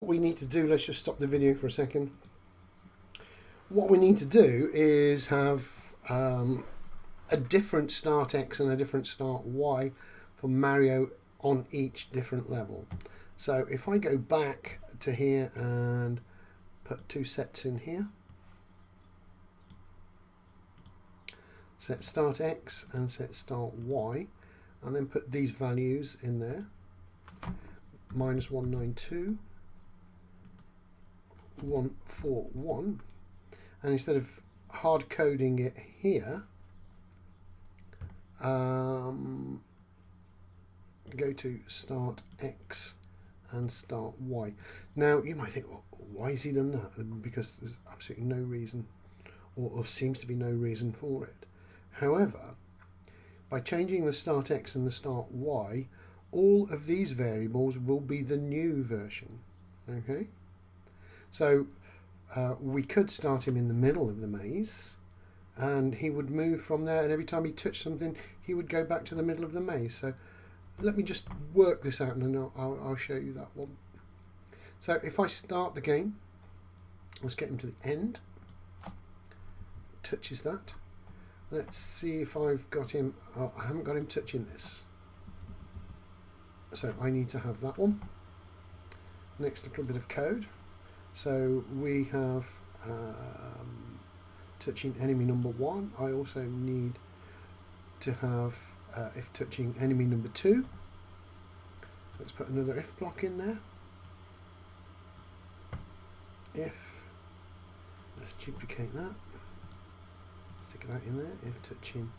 What we need to do, let's just stop the video for a second. What we need to do is have a different start X and a different start Y for Mario on each different level. So if I go back to here and put two sets in here, set start X and set start Y, and then put these values in there, -192, 141, and instead of hard coding it here, go to start X and start Y. Now you might think, well, why has he done that? Because there's absolutely no reason, or seems to be no reason for it. However, by changing the start X and the start Y, all of these variables will be the new version. Okay, so we could start him in the middle of the maze, and he would move from there, and every time he touched something he would go back to the middle of the maze. So let me just work this out, and then I'll show you that one. So if I start the game, let's get him to the end, touches that. Let's see if I've got him. Oh, I haven't got him touching this, so I need to have that one. Next little bit of code. So we have touching enemy number 1. I also need to have if touching enemy number 2. Let's put another if block in there. If, let's duplicate that, stick that in there. If touching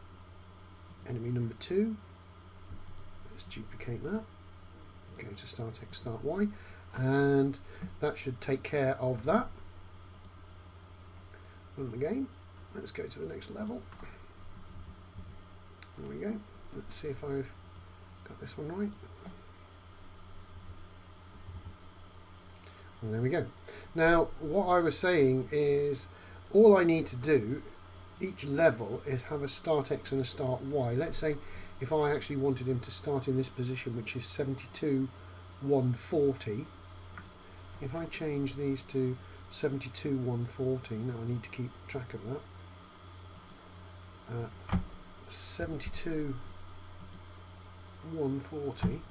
enemy number 2, let's duplicate that, go to start X, start Y, and that should take care of that. Run the game. Let's go to the next level. There we go. Let's see if I've got this one right. And there we go. Now what I was saying is all I need to do each level is have a start X and a start Y. Let's say if I actually wanted him to start in this position, which is 72, 140, if I change these to 72, 140, now I need to keep track of that, 72, 140,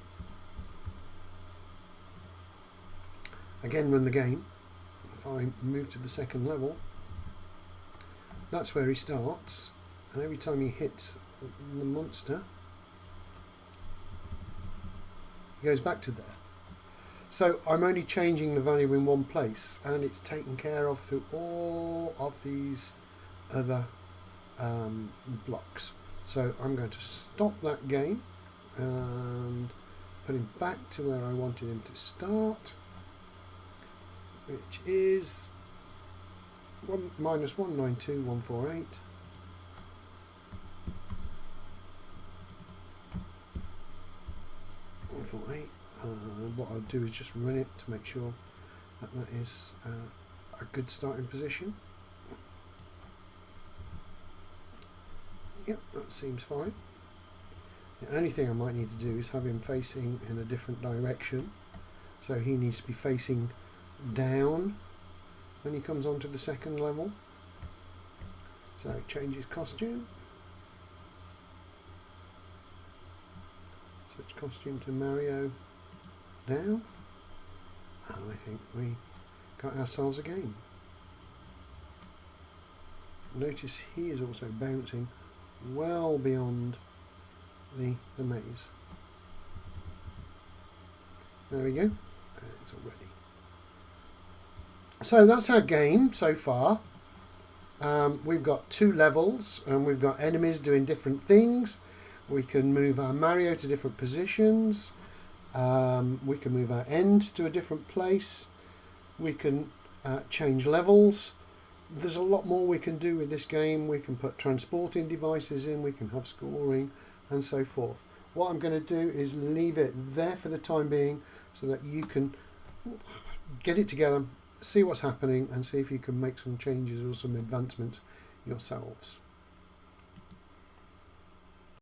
again run the game. If I move to the second level, that's where he starts, and every time he hits the monster he goes back to there. So I'm only changing the value in one place, and it's taken care of through all of these other blocks. So I'm going to stop that game and put him back to where I wanted him to start, which is -192, 148. What I'll do is just run it to make sure that that is a good starting position. Yep, that seems fine. The only thing I might need to do is have him facing in a different direction. So he needs to be facing down when he comes onto the second level. So change his costume. Switch costume to Mario down. And I think we got ourselves a game. Notice he is also bouncing well beyond the maze. There we go. It's all ready. So that's our game so far. We've got 2 levels, and we've got enemies doing different things. We can move our Mario to different positions. We can move our end to a different place. We can change levels. There's a lot more we can do with this game. We can put transporting devices in, we can have scoring, and so forth. What I'm going to do is leave it there for the time being so that you can get it together, see what's happening, and see if you can make some changes or some advancements yourselves.